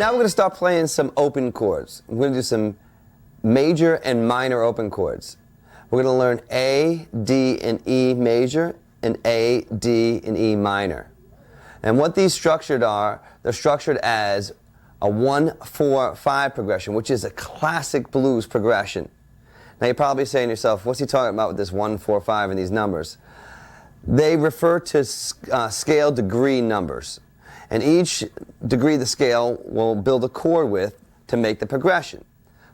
now we're going to start playing some open chords. We're going to do some major and minor open chords. We're going to learn A, D, and E major, and A, D, and E minor. And what these structured are, they're structured as a 1-4-5 progression, which is a classic blues progression. Now you're probably saying to yourself, what's he talking about with this 1-4-5 and these numbers? They refer to scale degree numbers. And each degree of the scale will build a chord with to make the progression.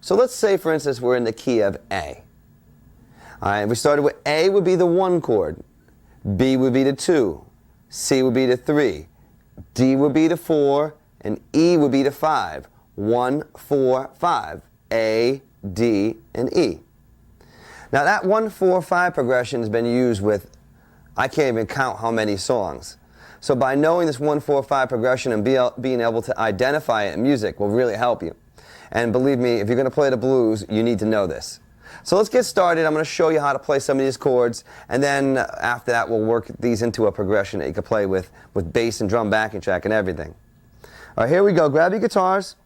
So let's say, for instance, we're in the key of A. All right, we started with A would be the 1 chord, B would be the 2, C would be the 3, D would be the 4, and E would be the 5. 1, 4, 5. A, D, and E. Now that 1-4-5 progression has been used with, I can't even count how many songs. So by knowing this 1-4-5 progression and being able to identify it in music will really help you. And believe me, if you're going to play the blues, you need to know this. So let's get started. I'm going to show you how to play some of these chords, and then after that we'll work these into a progression that you can play with bass and drum backing track and everything. All right, here we go. Grab your guitars.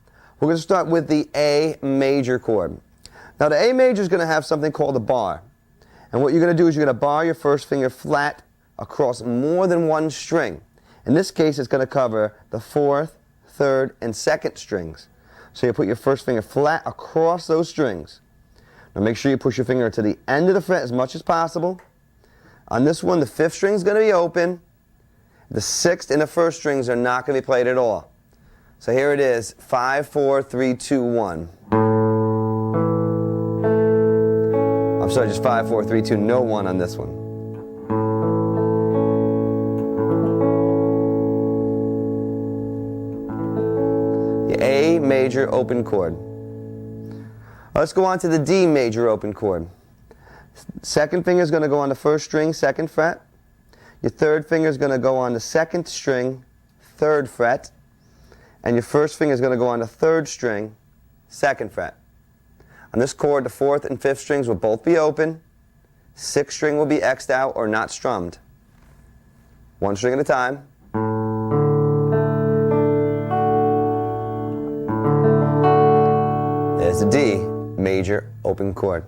We're going to start with the A major chord. Now the A major is going to have something called a bar. And what you're going to do is you're going to bar your first finger flat across more than one string. In this case, it's going to cover the 4th, 3rd, and 2nd strings. So you put your first finger flat across those strings. Now make sure you push your finger to the end of the fret as much as possible. On this one, the 5th string is going to be open. The 6th and the 1st strings are not going to be played at all. So here it is, 5, 4, 3, 2, 1. I'm sorry, just 5, 4, 3, 2, no 1 on this one. The A major open chord. Let's go on to the D major open chord. Second finger is going to go on the 1st string, 2nd fret. Your 3rd finger is going to go on the 2nd string, 3rd fret. And your 1st finger is going to go on the 3rd string, 2nd fret. On this chord, the 4th and 5th strings will both be open. 6th string will be X'd out or not strummed. One string at a time. There's the D major open chord.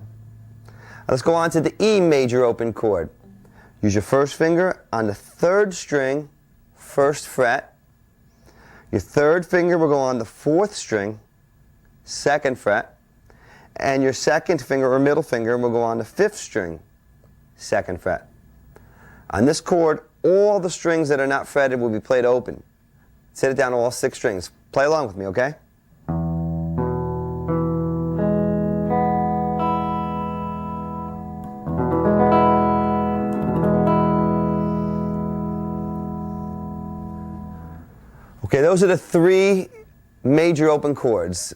Now let's go on to the E major open chord. Use your 1st finger on the 3rd string, 1st fret. Your 3rd finger will go on the 4th string, 2nd fret. And your 2nd finger or middle finger will go on the 5th string, 2nd fret. On this chord, all the strings that are not fretted will be played open. Set it down to all 6 strings. Play along with me, okay? Okay, those are the 3 major open chords.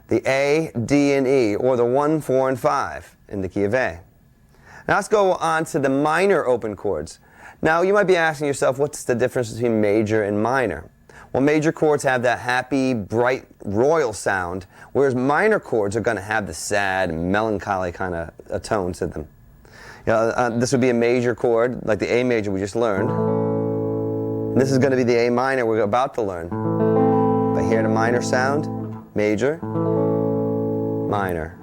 The A, D, and E, or the 1, 4, and 5 in the key of A. Now let's go on to the minor open chords. Now you might be asking yourself, what's the difference between major and minor? Well, major chords have that happy, bright, royal sound, whereas minor chords are going to have the sad, melancholy kind of tone to them. You know, this would be a major chord, like the A major we just learned. And this is going to be the A minor we're about to learn. If I hear the minor sound, major, minor.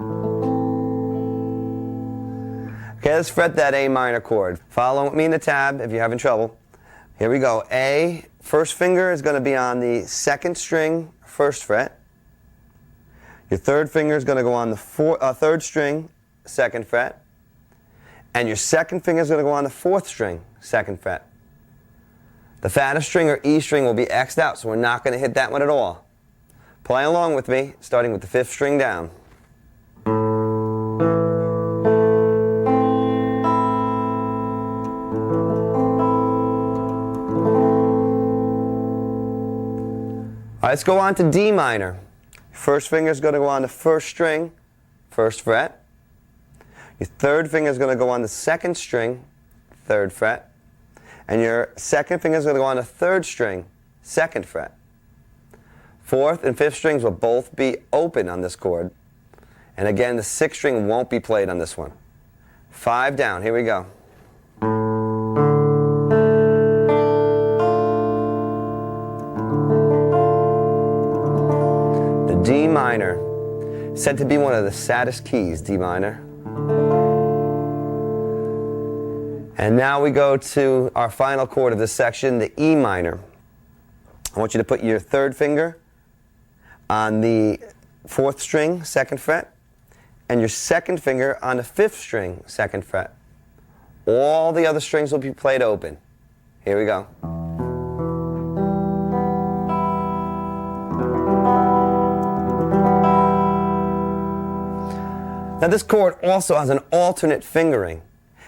Okay, let's fret that A minor chord. Follow with me in the tab if you're having trouble. Here we go. A, 1st finger is going to be on the 2nd string, 1st fret. Your 3rd finger is going to go on the 3rd string, 2nd fret. And your 2nd finger is going to go on the 4th string, 2nd fret. The fattest string or E string will be X'd out, so we're not going to hit that one at all. Play along with me, starting with the 5th string down. All right, let's go on to D minor. First finger is going to go on the 1st string, 1st fret. Your 3rd finger is going to go on the 2nd string, 3rd fret. And your 2nd finger is going to go on the 3rd string, 2nd fret. 4th and 5th strings will both be open on this chord. And again, the 6th string won't be played on this one. 5 down, here we go. D minor. Said to be one of the saddest keys, D minor. And now we go to our final chord of this section, the E minor. I want you to put your third finger on the 4th string, 2nd fret, and your second finger on the 5th string, 2nd fret. All the other strings will be played open. Here we go. Now this chord also has an alternate fingering.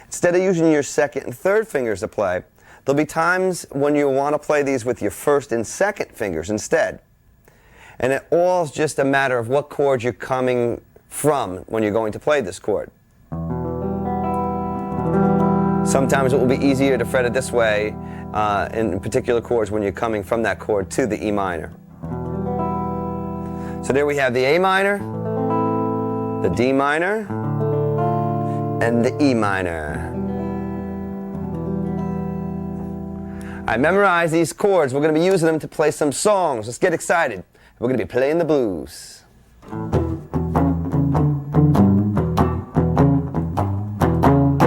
Instead of using your 2nd and 3rd fingers to play, there'll be times when you want to play these with your 1st and 2nd fingers instead. And it all is just a matter of what chord you're coming from when you're going to play this chord. Sometimes it will be easier to fret it this way in particular chords when you're coming from that chord to the E minor. So there we have the A minor, the D minor, and the E minor. I memorized these chords. We're going to be using them to play some songs. Let's get excited. We're going to be playing the blues.